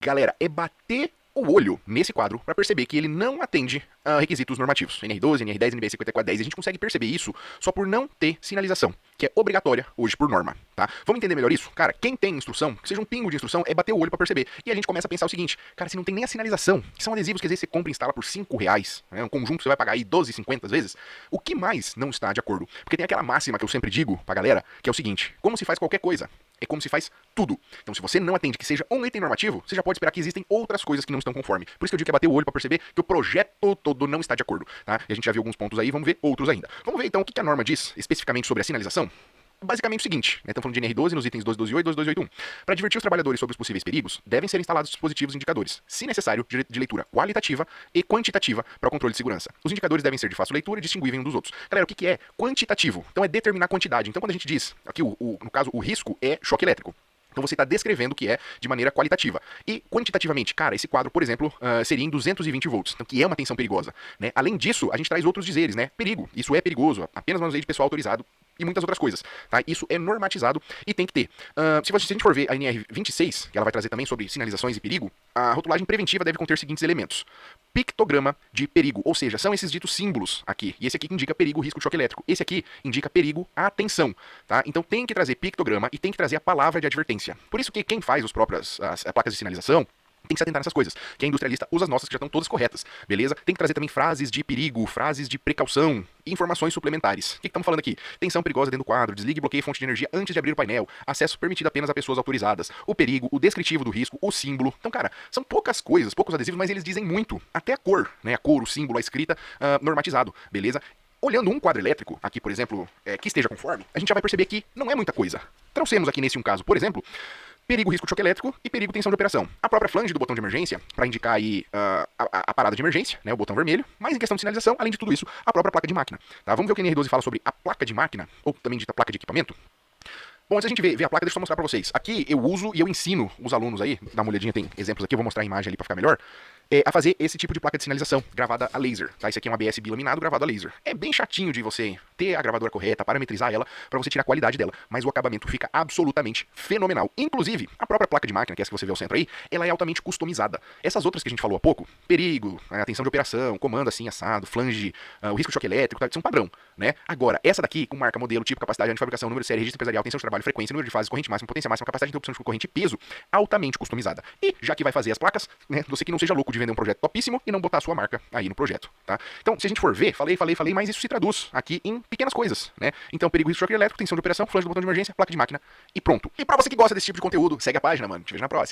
Galera, é bater o olho nesse quadro para perceber que ele não atende a requisitos normativos. NR12, NR10, NBR 5410. A gente consegue perceber isso só por não ter sinalização, que é obrigatória hoje por norma, tá? Vamos entender melhor isso? Cara, quem tem instrução, que seja um pingo de instrução, é bater o olho para perceber. E a gente começa a pensar o seguinte, cara, se não tem nem a sinalização, que são adesivos que às vezes você compra e instala por R$ 5, né? Um conjunto você vai pagar aí 12,50 às vezes, o que mais não está de acordo? Porque tem aquela máxima que eu sempre digo pra galera, que é o seguinte, como se faz qualquer coisa? É como se faz tudo. Então, se você não atende que seja um item normativo, você já pode esperar que existem outras coisas que não estão conforme. Por isso que eu digo que é bater o olho para perceber que o projeto todo não está de acordo, tá? E a gente já viu alguns pontos aí, vamos ver outros ainda. Vamos ver então o que a norma diz especificamente sobre a sinalização? Basicamente o seguinte, né, estamos falando de NR12 nos itens 1228 e 2281. Para advertir os trabalhadores sobre os possíveis perigos, devem ser instalados dispositivos indicadores, se necessário, de leitura qualitativa e quantitativa para o controle de segurança. Os indicadores devem ser de fácil leitura e distinguíveis um dos outros. Galera, o que é quantitativo? Então é determinar a quantidade. Então quando a gente diz, aqui no caso o risco é choque elétrico. Então você está descrevendo o que é de maneira qualitativa. E quantitativamente, cara, esse quadro, por exemplo, seria em 220 volts, então, que é uma tensão perigosa, né? Além disso, a gente traz outros dizeres, né? Perigo, isso é perigoso, apenas manuseio de pessoal autorizado e muitas outras coisas, tá? Isso é normatizado e tem que ter. Se a gente for ver a NR26, que ela vai trazer também sobre sinalizações e perigo, a rotulagem preventiva deve conter os seguintes elementos. Pictograma de perigo, ou seja, são esses ditos símbolos aqui. E esse aqui indica perigo, risco de choque elétrico. Esse aqui indica perigo, atenção, tá? Então tem que trazer pictograma e tem que trazer a palavra de advertência. Por isso que quem faz as placas de sinalização tem que se atentar nessas coisas, que a industrialista usa as nossas que já estão todas corretas, beleza? Tem que trazer também frases de perigo, frases de precaução e informações suplementares. O que estamos falando aqui? Tensão perigosa dentro do quadro, desligue e bloqueie fonte de energia antes de abrir o painel, acesso permitido apenas a pessoas autorizadas, o perigo, o descritivo do risco, o símbolo. Então, cara, são poucas coisas, poucos adesivos, mas eles dizem muito. Até a cor, né? A cor, o símbolo, a escrita, normatizado, beleza? Olhando um quadro elétrico, aqui, por exemplo, que esteja conforme, a gente já vai perceber que não é muita coisa. Trouxemos aqui nesse um caso, por exemplo, perigo, risco de choque elétrico e perigo, tensão de operação. A própria flange do botão de emergência, para indicar aí a parada de emergência, né, o botão vermelho, mas em questão de sinalização, além de tudo isso, a própria placa de máquina. Tá? Vamos ver o que a NR12 fala sobre a placa de máquina, ou também dita placa de equipamento? Bom, antes da gente ver a placa, deixa eu só mostrar pra vocês. Aqui eu uso e eu ensino os alunos aí, dá uma olhadinha, tem exemplos aqui, eu vou mostrar a imagem ali pra ficar melhor, a fazer esse tipo de placa de sinalização, gravada a laser, tá? Esse aqui é um ABS bilaminado gravado a laser. É bem chatinho de você ter a gravadora correta, parametrizar ela, pra você tirar a qualidade dela, mas o acabamento fica absolutamente fenomenal. Inclusive, a própria placa de máquina, que é essa que você vê ao centro aí, ela é altamente customizada. Essas outras que a gente falou há pouco, perigo, atenção de operação, comando assim, assado, flange, o risco de choque elétrico, tá? São padrão, né? Agora, essa daqui, com marca, modelo, tipo, capacidade de fabricação, número de série, registro empresarial, tensão de trabalho, frequência, número de fases, corrente máxima, potência máxima, capacidade de interrupção de corrente e peso, altamente customizada. E, já que vai fazer as placas, né, você que não seja louco de vender um projeto topíssimo e não botar a sua marca aí no projeto, tá? Então, se a gente for ver, falei, mas isso se traduz aqui em pequenas coisas, né? Então, perigo, risco de choque elétrico, tensão de operação, flange do botão de emergência, placa de máquina e pronto. E pra você que gosta desse tipo de conteúdo, segue a página, mano. Te vejo na próxima.